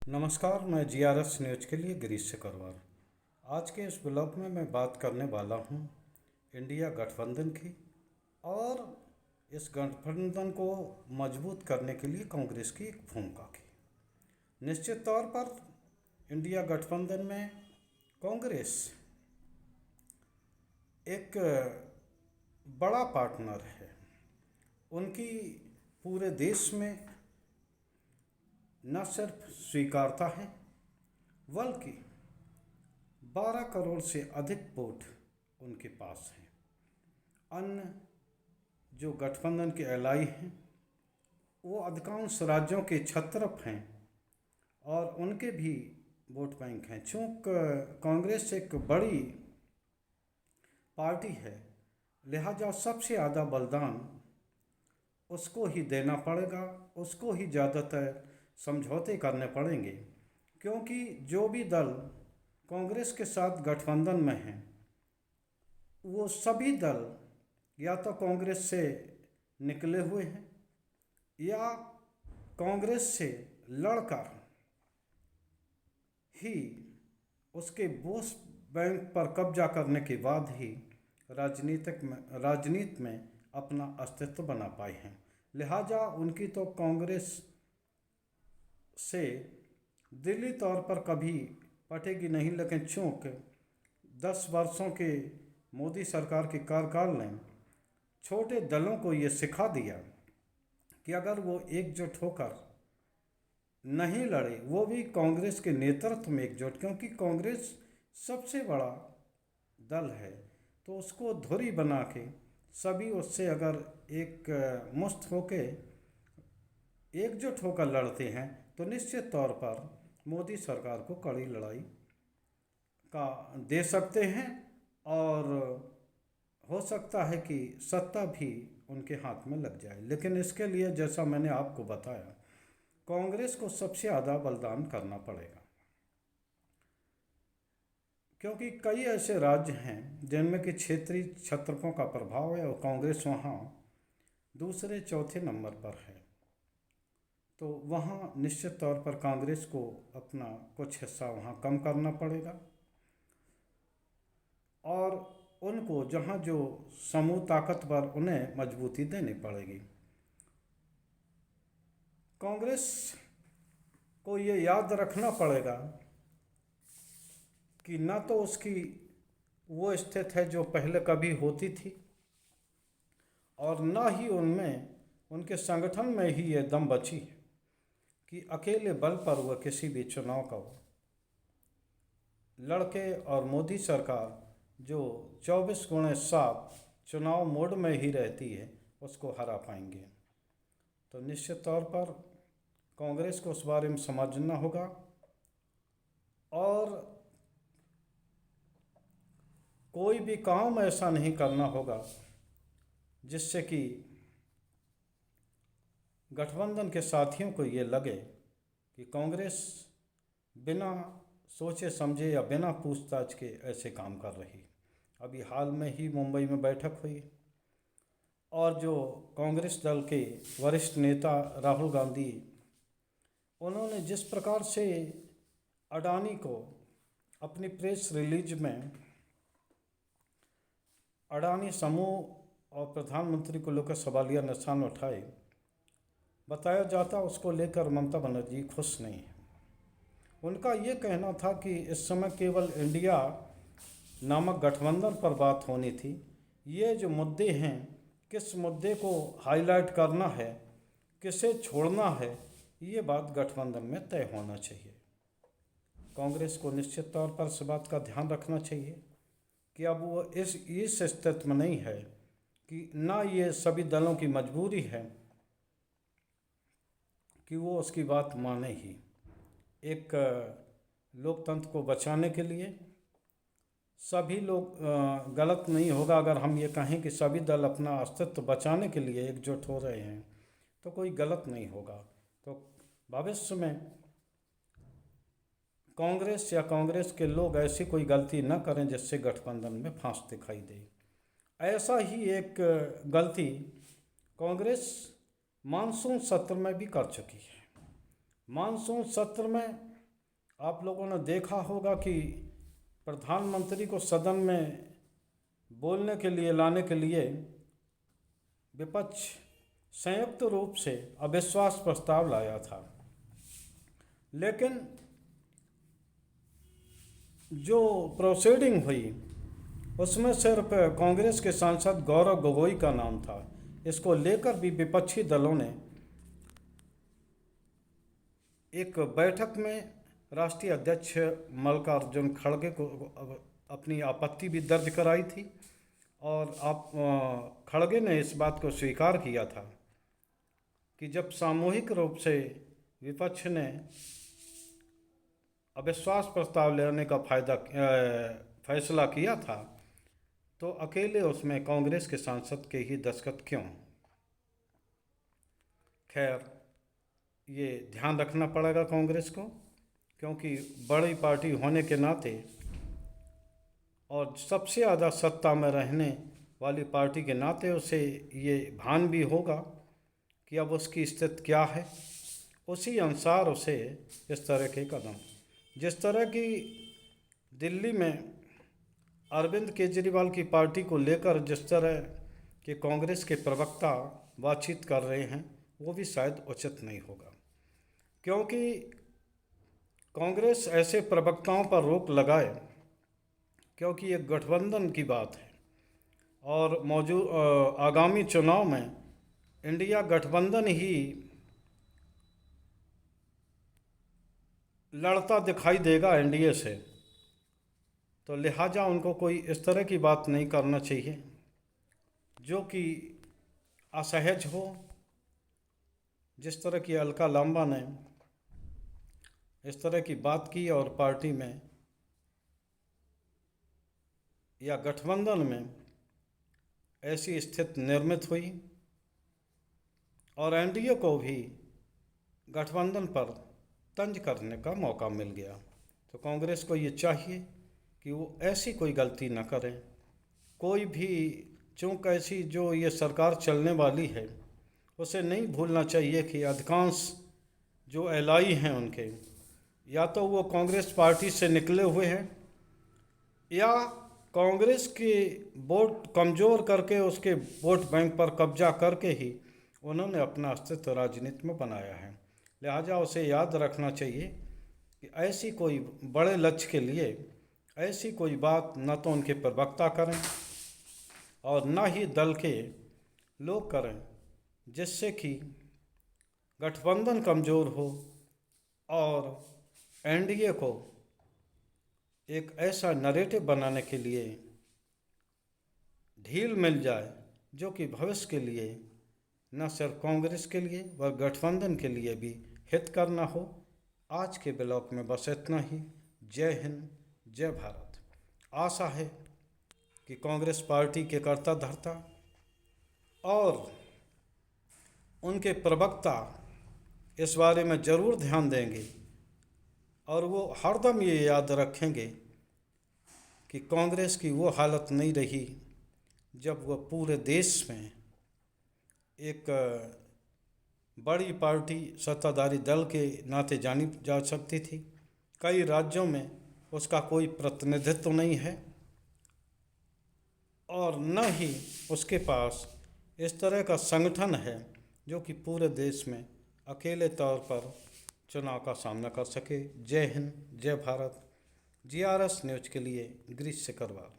नमस्कार, मैं GRS news के लिए गिरीश सिकरवार। आज के इस ब्लॉग में मैं बात करने वाला हूँ इंडिया गठबंधन की और इस गठबंधन को मजबूत करने के लिए कांग्रेस की एक भूमिका की। निश्चित तौर पर इंडिया गठबंधन में कांग्रेस एक बड़ा पार्टनर है। उनकी पूरे देश में न सिर्फ स्वीकारता है बल्कि 12 करोड़ से अधिक वोट उनके पास हैं। अन्य जो गठबंधन के एलाई हैं वो अधिकांश राज्यों के छत्रप हैं और उनके भी वोट बैंक हैं। चूँकि कांग्रेस एक बड़ी पार्टी है, लिहाजा सबसे ज़्यादा बलिदान उसको ही देना पड़ेगा, उसको ही ज़्यादातर समझौते करने पड़ेंगे, क्योंकि जो भी दल कांग्रेस के साथ गठबंधन में हैं वो सभी दल या तो कांग्रेस से निकले हुए हैं या कांग्रेस से लड़कर ही उसके वोट बैंक पर कब्जा करने के बाद ही राजनीति में अपना अस्तित्व बना पाए हैं। लिहाजा उनकी तो कांग्रेस से दिली तौर पर कभी पटेगी नहीं, लेकिन चूँकि 10 वर्षों के मोदी सरकार के कार्यकाल ने छोटे दलों को ये सिखा दिया कि अगर वो एकजुट होकर नहीं लड़े, वो भी कांग्रेस के नेतृत्व में एकजुट, क्योंकि कांग्रेस सबसे बड़ा दल है, तो उसको धुरी बना के सभी उससे अगर एक मुश्त होके एकजुट होकर लड़ते हैं तो निश्चित तौर पर मोदी सरकार को कड़ी लड़ाई का दे सकते हैं और हो सकता है कि सत्ता भी उनके हाथ में लग जाए। लेकिन इसके लिए जैसा मैंने आपको बताया, कांग्रेस को सबसे ज़्यादा बलिदान करना पड़ेगा, क्योंकि कई ऐसे राज्य हैं जिनमें कि क्षेत्रीय छत्रपों का प्रभाव है और कांग्रेस वहाँ दूसरे चौथे नंबर पर है। तो वहाँ निश्चित तौर पर कांग्रेस को अपना कुछ हिस्सा वहाँ कम करना पड़ेगा और उनको जहाँ जो समूह ताकतवर उन्हें मजबूती देनी पड़ेगी। कांग्रेस को ये याद रखना पड़ेगा कि न तो उसकी वो स्थिति है जो पहले कभी होती थी और न ही उनमें उनके संगठन में ही ये दम बची है कि अकेले बल पर वह किसी भी चुनाव का लड़के और मोदी सरकार जो 24/7 चुनाव मोड में ही रहती है उसको हरा पाएंगे। तो निश्चित तौर पर कांग्रेस को उस बारे में समझना होगा और कोई भी काम ऐसा नहीं करना होगा जिससे कि गठबंधन के साथियों को ये लगे कि कांग्रेस बिना सोचे समझे या बिना पूछताछ के ऐसे काम कर रही। अभी हाल में ही मुंबई में बैठक हुई और जो कांग्रेस दल के वरिष्ठ नेता राहुल गांधी, उन्होंने जिस प्रकार से अडानी को अपनी प्रेस रिलीज में अडानी समूह और प्रधानमंत्री को लेकर सवालिया निशान उठाए बताया जाता, उसको लेकर ममता बनर्जी खुश नहीं है। उनका ये कहना था कि इस समय केवल इंडिया नामक गठबंधन पर बात होनी थी। ये जो मुद्दे हैं, किस मुद्दे को हाईलाइट करना है, किसे छोड़ना है, ये बात गठबंधन में तय होना चाहिए। कांग्रेस को निश्चित तौर पर इस बात का ध्यान रखना चाहिए कि अब वो इस स्थिति में नहीं है कि ना ये सभी दलों की मजबूरी है कि वो उसकी बात माने ही। एक लोकतंत्र को बचाने के लिए सभी लोग गलत नहीं होगा अगर हम ये कहें कि सभी दल अपना अस्तित्व बचाने के लिए एकजुट हो रहे हैं, तो कोई गलत नहीं होगा। तो भविष्य में कांग्रेस या कांग्रेस के लोग ऐसी कोई गलती न करें जिससे गठबंधन में फांस दिखाई दे। ऐसा ही एक गलती कांग्रेस मानसून सत्र में भी कर चुकी है। मानसून सत्र में आप लोगों ने देखा होगा कि प्रधानमंत्री को सदन में बोलने के लिए लाने के लिए विपक्ष संयुक्त रूप से अविश्वास प्रस्ताव लाया था, लेकिन जो प्रोसीडिंग हुई उसमें सिर्फ कांग्रेस के सांसद गौरव गोगोई का नाम था। इसको लेकर भी विपक्षी दलों ने एक बैठक में राष्ट्रीय अध्यक्ष मल्लिकार्जुन खड़गे को अपनी आपत्ति भी दर्ज कराई थी और खड़गे ने इस बात को स्वीकार किया था कि जब सामूहिक रूप से विपक्ष ने अविश्वास प्रस्ताव लेने का फैसला किया था तो अकेले उसमें कांग्रेस के सांसद के ही दस्तखत क्यों। खैर, ये ध्यान रखना पड़ेगा कांग्रेस को, क्योंकि बड़ी पार्टी होने के नाते और सबसे ज़्यादा सत्ता में रहने वाली पार्टी के नाते उसे ये भान भी होगा कि अब उसकी स्थिति क्या है। उसी अनुसार उसे इस तरह के कदम, जिस तरह की दिल्ली में अरविंद केजरीवाल की पार्टी को लेकर जिस तरह के कांग्रेस के प्रवक्ता बातचीत कर रहे हैं, वो भी शायद उचित नहीं होगा, क्योंकि कांग्रेस ऐसे प्रवक्ताओं पर रोक लगाए, क्योंकि ये गठबंधन की बात है और आगामी चुनाव में इंडिया गठबंधन ही लड़ता दिखाई देगा एनडीए से, तो लिहाजा उनको कोई इस तरह की बात नहीं करना चाहिए जो कि असहज हो। जिस तरह की अलका लांबा ने इस तरह की बात की और पार्टी में या गठबंधन में ऐसी स्थिति निर्मित हुई और एनडीए को भी गठबंधन पर तंज करने का मौका मिल गया। तो कांग्रेस को ये चाहिए कि वो ऐसी कोई गलती न करें, कोई भी चूक ऐसी जो ये सरकार चलने वाली है उसे नहीं भूलना चाहिए कि अधिकांश जो एलआई हैं उनके या तो वो कांग्रेस पार्टी से निकले हुए हैं या कांग्रेस के वोट कमज़ोर करके उसके वोट बैंक पर कब्जा करके ही उन्होंने अपना अस्तित्व राजनीति में बनाया है। लिहाजा उसे याद रखना चाहिए कि ऐसी कोई बड़े लक्ष्य के लिए ऐसी कोई बात न तो उनके प्रवक्ता करें और न ही दल के लोग करें जिससे कि गठबंधन कमज़ोर हो और एनडीए को एक ऐसा नरेटिव बनाने के लिए ढील मिल जाए जो कि भविष्य के लिए न सिर्फ कांग्रेस के लिए व गठबंधन के लिए भी हित करना हो। आज के ब्लॉग में बस इतना ही। जय हिंद, जय भारत। आशा है कि कांग्रेस पार्टी के कर्ता धर्ता और उनके प्रवक्ता इस बारे में ज़रूर ध्यान देंगे और वो हरदम ये याद रखेंगे कि कांग्रेस की वो हालत नहीं रही जब वह पूरे देश में एक बड़ी पार्टी सत्ताधारी दल के नाते जानी जा सकती थी। कई राज्यों में उसका कोई प्रतिनिधित्व नहीं है और न ही उसके पास इस तरह का संगठन है जो कि पूरे देश में अकेले तौर पर चुनाव का सामना कर सके। जय हिंद, जय भारत। जीआरएस न्यूज़ के लिए गिरीश सिकरवार।